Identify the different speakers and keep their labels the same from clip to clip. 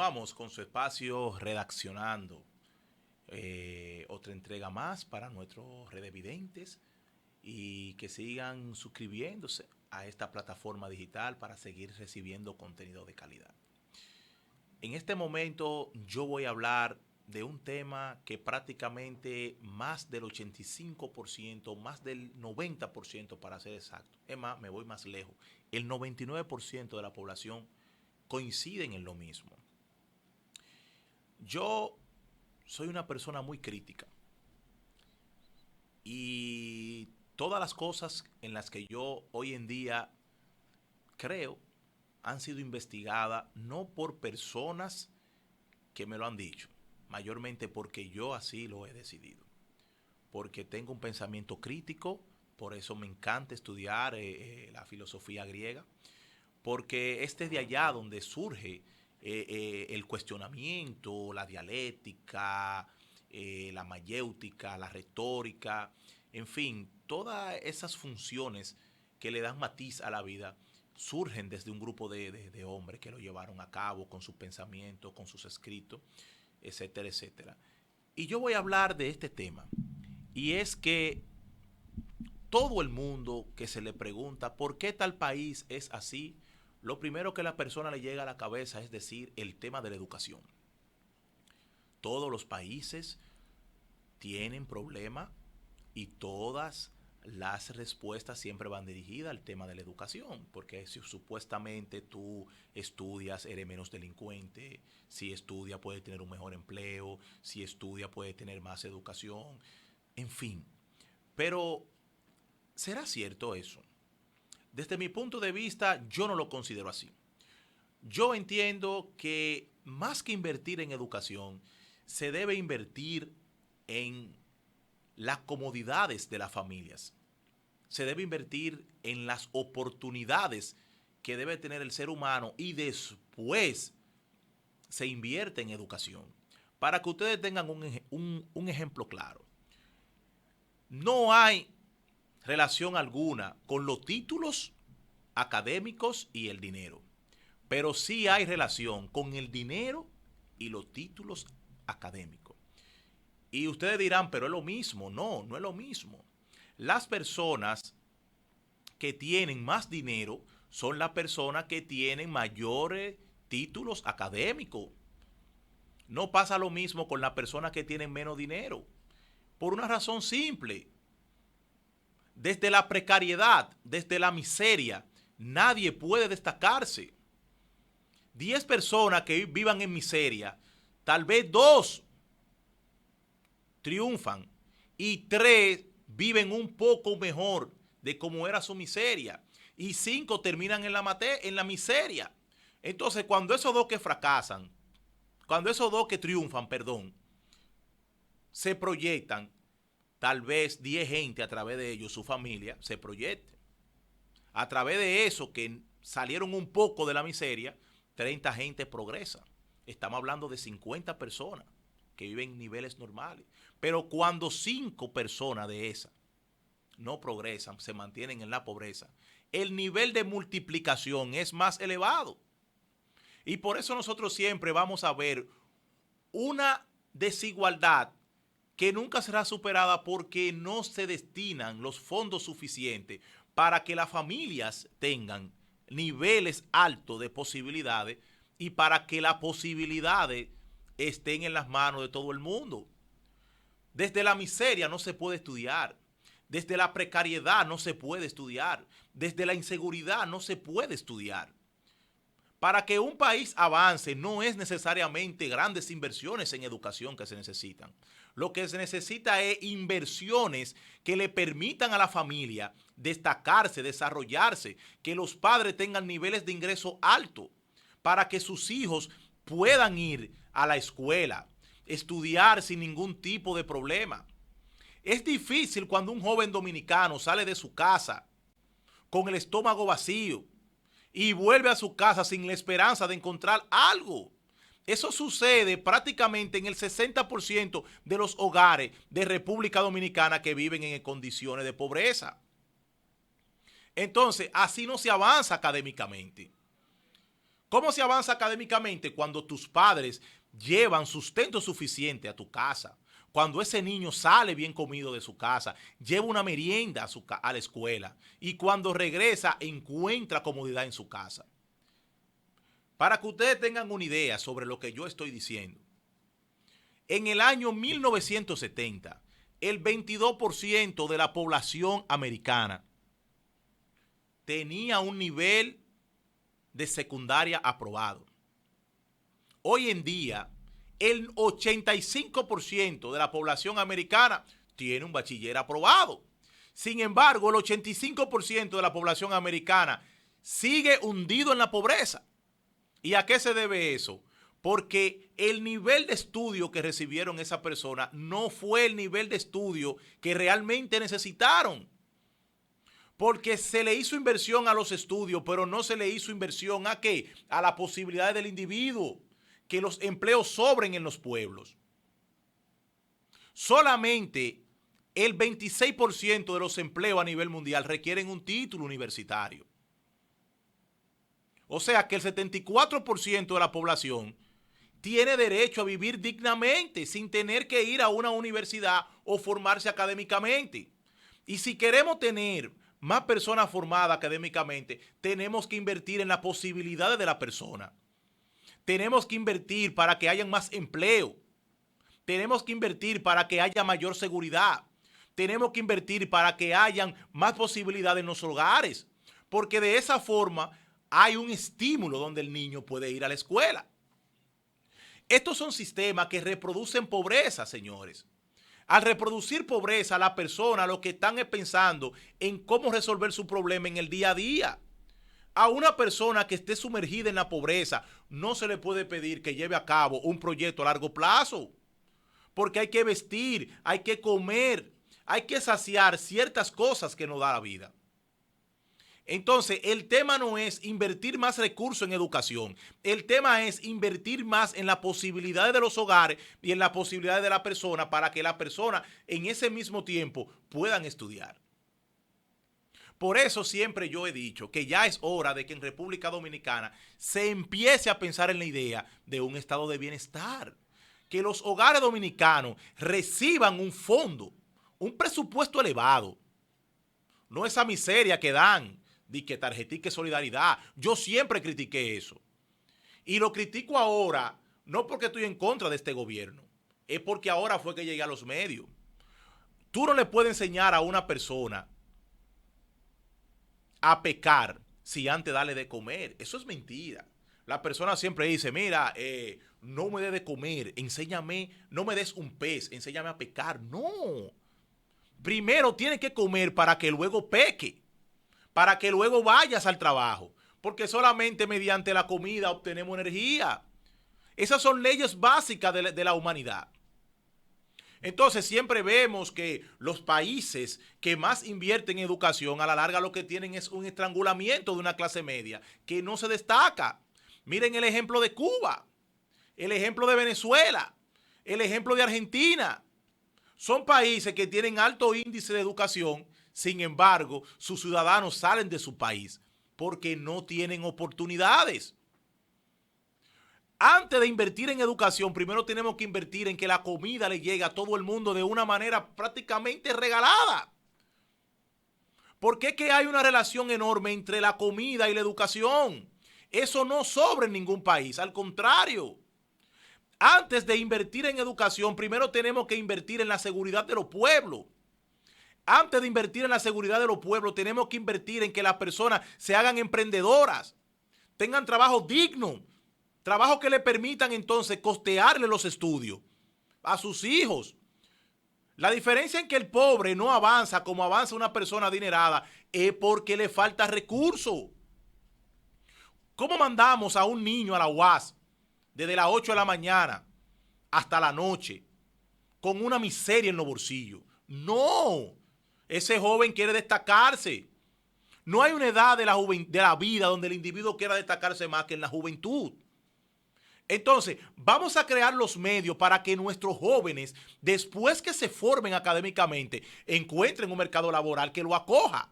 Speaker 1: Continuamos con su espacio redaccionando. Otra entrega más para nuestros redevidentes y que sigan suscribiéndose a esta plataforma digital para seguir recibiendo contenido de calidad. En este momento yo voy a hablar de un tema que prácticamente más del 85%, más del 90% para ser exacto, es más, me voy más lejos, el 99% de la población coinciden en lo mismo. Yo soy una persona muy crítica y todas las cosas en las que yo hoy en día creo han sido investigadas no por personas que me lo han dicho, mayormente porque yo así lo he decidido, porque tengo un pensamiento crítico, por eso me encanta estudiar la filosofía griega, porque este es de allá donde surge el cuestionamiento, la dialéctica, la mayéutica, la retórica, en fin, todas esas funciones que le dan matiz a la vida surgen desde un grupo de hombres que lo llevaron a cabo con sus pensamientos, con sus escritos, etcétera, etcétera. Y yo voy a hablar de este tema, y es que todo el mundo que se le pregunta por qué tal país es así, lo primero que a la persona le llega a la cabeza es decir el tema de la educación. Todos los países tienen problemas y todas las respuestas siempre van dirigidas al tema de la educación, porque si supuestamente tú estudias eres menos delincuente, si estudias puedes tener un mejor empleo, si estudias puedes tener más educación, en fin. Pero ¿será cierto eso? Desde mi punto de vista, yo no lo considero así. Yo entiendo que más que invertir en educación, se debe invertir en las comodidades de las familias. Se debe invertir en las oportunidades que debe tener el ser humano y después se invierte en educación. Para que ustedes tengan un ejemplo claro. No hay relación alguna con los títulos académicos y el dinero, pero sí hay relación con el dinero y los títulos académicos. Y ustedes dirán, pero es lo mismo. No, no es lo mismo. Las personas que tienen más dinero son las personas que tienen mayores títulos académicos. No pasa lo mismo con las personas que tienen menos dinero. Por una razón simple. Desde la precariedad, desde la miseria, nadie puede destacarse. 10 personas que vivan en miseria, tal vez 2 triunfan y 3 viven un poco mejor de cómo era su miseria y 5 terminan en la miseria. Entonces, cuando esos 2 que fracasan, cuando esos 2 que triunfan, perdón, se proyectan, tal vez 10 gente a través de ellos, su familia, se proyecte. A través de eso que salieron un poco de la miseria, 30 gente progresa. Estamos hablando de 50 personas que viven en niveles normales. Pero cuando 5 personas de esas no progresan, se mantienen en la pobreza, el nivel de multiplicación es más elevado. Y por eso nosotros siempre vamos a ver una desigualdad que nunca será superada porque no se destinan los fondos suficientes para que las familias tengan niveles altos de posibilidades y para que las posibilidades estén en las manos de todo el mundo. Desde la miseria no se puede estudiar, desde la precariedad no se puede estudiar, desde la inseguridad no se puede estudiar. Para que un país avance no es necesariamente grandes inversiones en educación que se necesitan. Lo que se necesita es inversiones que le permitan a la familia destacarse, desarrollarse, que los padres tengan niveles de ingreso altos para que sus hijos puedan ir a la escuela, estudiar sin ningún tipo de problema. Es difícil cuando un joven dominicano sale de su casa con el estómago vacío y vuelve a su casa sin la esperanza de encontrar algo. Eso sucede prácticamente en el 60% de los hogares de República Dominicana que viven en condiciones de pobreza. Entonces, así no se avanza académicamente. ¿Cómo se avanza académicamente? Cuando tus padres llevan sustento suficiente a tu casa, cuando ese niño sale bien comido de su casa, lleva una merienda a la escuela y cuando regresa encuentra comodidad en su casa. Para que ustedes tengan una idea sobre lo que yo estoy diciendo, en el año 1970, el 22% de la población americana tenía un nivel de secundaria aprobado. Hoy en día, el 85% de la población americana tiene un bachiller aprobado. Sin embargo, el 85% de la población americana sigue hundido en la pobreza. ¿Y a qué se debe eso? Porque el nivel de estudio que recibieron esas personas no fue el nivel de estudio que realmente necesitaron. Porque se le hizo inversión a los estudios, pero no se le hizo inversión ¿a qué? A la posibilidad del individuo, que los empleos sobren en los pueblos. Solamente el 26% de los empleos a nivel mundial requieren un título universitario. O sea que el 74% de la población tiene derecho a vivir dignamente sin tener que ir a una universidad o formarse académicamente. Y si queremos tener más personas formadas académicamente, tenemos que invertir en las posibilidades de la persona. Tenemos que invertir para que haya más empleo. Tenemos que invertir para que haya mayor seguridad. Tenemos que invertir para que hayan más posibilidades en los hogares. Porque de esa forma hay un estímulo donde el niño puede ir a la escuela. Estos son sistemas que reproducen pobreza, señores. Al reproducir pobreza, la persona lo que están es pensando en cómo resolver su problema en el día a día. A una persona que esté sumergida en la pobreza no se le puede pedir que lleve a cabo un proyecto a largo plazo. Porque hay que vestir, hay que comer, hay que saciar ciertas cosas que nos da la vida. Entonces, el tema no es invertir más recursos en educación. El tema es invertir más en las posibilidades de los hogares y en las posibilidades de la persona para que la persona en ese mismo tiempo puedan estudiar. Por eso siempre yo he dicho que ya es hora de que en República Dominicana se empiece a pensar en la idea de un estado de bienestar. Que los hogares dominicanos reciban un fondo, un presupuesto elevado. No esa miseria que dan, de que tarjetique solidaridad. Yo siempre critiqué eso. Y lo critico ahora, no porque estoy en contra de este gobierno, es porque ahora fue que llegué a los medios. Tú no le puedes enseñar a una persona a pecar si antes dale de comer. Eso es mentira. La persona siempre dice, mira, no me des de comer, enséñame, no me des un pez, enséñame a pecar. No. Primero tiene que comer para que luego peque, para que luego vayas al trabajo, porque solamente mediante la comida obtenemos energía. Esas son leyes básicas de la humanidad. Entonces siempre vemos que los países que más invierten en educación a la larga lo que tienen es un estrangulamiento de una clase media que no se destaca. Miren el ejemplo de Cuba, el ejemplo de Venezuela, el ejemplo de Argentina. Son países que tienen alto índice de educación, sin embargo, sus ciudadanos salen de su país porque no tienen oportunidades. Antes de invertir en educación, primero tenemos que invertir en que la comida le llegue a todo el mundo de una manera prácticamente regalada. Porque es que hay una relación enorme entre la comida y la educación. Eso no sobra en ningún país, al contrario. Antes de invertir en educación, primero tenemos que invertir en la seguridad de los pueblos. Antes de invertir en la seguridad de los pueblos, tenemos que invertir en que las personas se hagan emprendedoras, tengan trabajo digno, trabajo que le permitan entonces costearle los estudios a sus hijos. La diferencia en que el pobre no avanza como avanza una persona adinerada es porque le falta recursos. ¿Cómo mandamos a un niño a la UAS desde las 8 de la mañana hasta la noche con una miseria en los bolsillos? No, ese joven quiere destacarse. No hay una edad de la vida donde el individuo quiera destacarse más que en la juventud. Entonces, vamos a crear los medios para que nuestros jóvenes, después que se formen académicamente, encuentren un mercado laboral que lo acoja.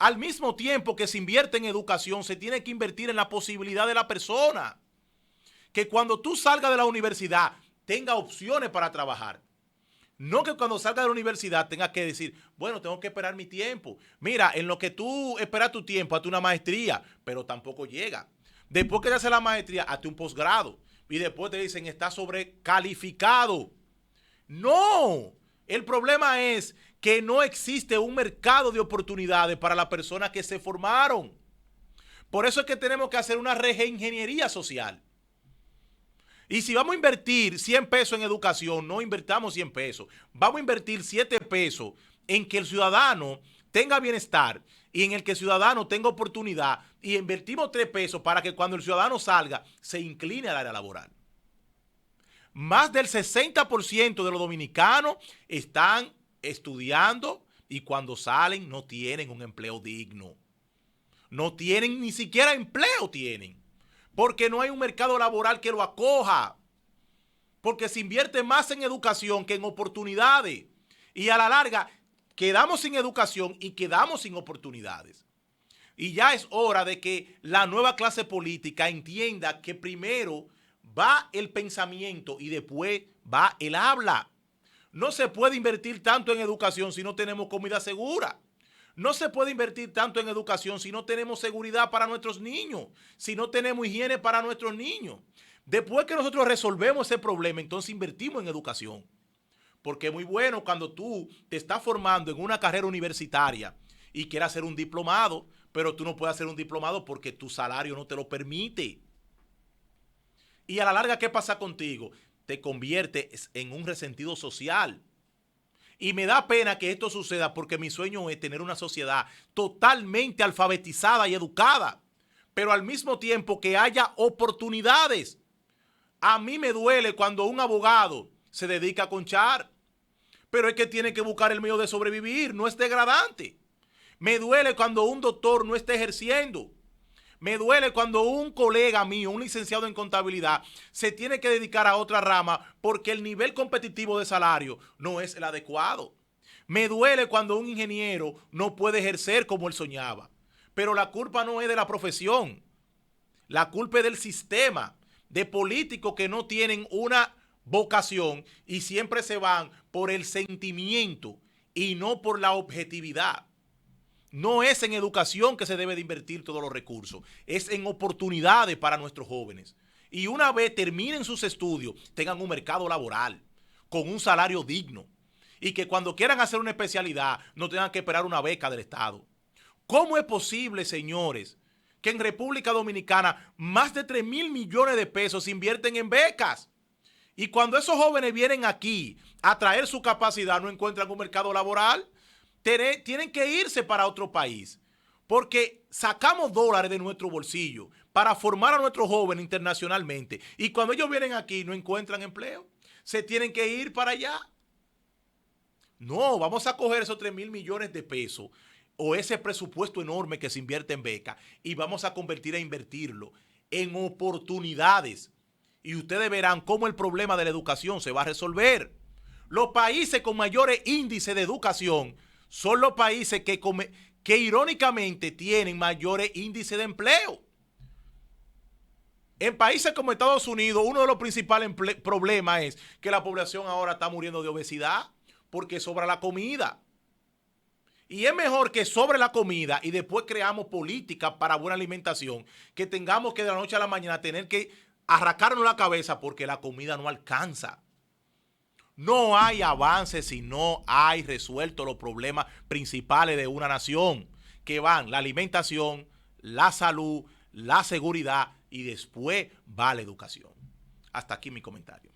Speaker 1: Al mismo tiempo que se invierte en educación, se tiene que invertir en la posibilidad de la persona. Que cuando tú salgas de la universidad tenga opciones para trabajar. No que cuando salgas de la universidad tengas que decir, bueno, tengo que esperar mi tiempo. Mira, en lo que tú esperas tu tiempo, hazte una maestría, pero tampoco llega. Después que te haces la maestría, hazte un posgrado. Y después te dicen, está sobrecalificado. No, el problema es que no existe un mercado de oportunidades para las personas que se formaron. Por eso es que tenemos que hacer una reingeniería social. Y si vamos a invertir 100 pesos en educación, no invertamos 100 pesos. Vamos a invertir 7 pesos en que el ciudadano tenga bienestar y en el que el ciudadano tenga oportunidad. Y invertimos 3 pesos para que cuando el ciudadano salga, se incline al área laboral. Más del 60% de los dominicanos están estudiando y cuando salen no tienen un empleo digno. No tienen, ni siquiera empleo tienen. Porque no hay un mercado laboral que lo acoja. Porque se invierte más en educación que en oportunidades. Y a la larga quedamos sin educación y quedamos sin oportunidades. Y ya es hora de que la nueva clase política entienda que primero va el pensamiento y después va el habla. No se puede invertir tanto en educación si no tenemos comida segura. No se puede invertir tanto en educación si no tenemos seguridad para nuestros niños, si no tenemos higiene para nuestros niños. Después que nosotros resolvemos ese problema, entonces invertimos en educación. Porque es muy bueno cuando tú te estás formando en una carrera universitaria y quieres hacer un diplomado, pero tú no puedes hacer un diplomado porque tu salario no te lo permite. Y a la larga, ¿qué pasa contigo? Te conviertes en un resentido social. Y me da pena que esto suceda porque mi sueño es tener una sociedad totalmente alfabetizada y educada, pero al mismo tiempo que haya oportunidades. A mí me duele cuando un abogado se dedica a conchar, pero es que tiene que buscar el medio de sobrevivir, no es degradante. Me duele cuando un doctor no está ejerciendo. Me duele cuando un colega mío, un licenciado en contabilidad, se tiene que dedicar a otra rama porque el nivel competitivo de salario no es el adecuado. Me duele cuando un ingeniero no puede ejercer como él soñaba. Pero la culpa no es de la profesión. La culpa es del sistema, de políticos que no tienen una vocación y siempre se van por el sentimiento y no por la objetividad. No es en educación que se debe de invertir todos los recursos, es en oportunidades para nuestros jóvenes. Y una vez terminen sus estudios, tengan un mercado laboral con un salario digno y que cuando quieran hacer una especialidad no tengan que esperar una beca del Estado. ¿Cómo es posible, señores, que en República Dominicana más de 3,000 millones de pesos se invierten en becas? Y cuando esos jóvenes vienen aquí a traer su capacidad no encuentran un mercado laboral. Tienen que irse para otro país porque sacamos dólares de nuestro bolsillo para formar a nuestros jóvenes internacionalmente y cuando ellos vienen aquí no encuentran empleo, se tienen que ir para allá. No, vamos a coger esos 3,000 millones de pesos o ese presupuesto enorme que se invierte en becas y vamos a invertirlo en oportunidades y ustedes verán cómo el problema de la educación se va a resolver. Los países con mayores índices de educación son los países que irónicamente tienen mayores índices de empleo. En países como Estados Unidos, uno de los principales problemas es que la población ahora está muriendo de obesidad porque sobra la comida. Y es mejor que sobre la comida y después creamos políticas para buena alimentación que tengamos que de la noche a la mañana tener que arrancarnos la cabeza porque la comida no alcanza. No hay avance si no hay resuelto los problemas principales de una nación, que van la alimentación, la salud, la seguridad y después va la educación. Hasta aquí mi comentario.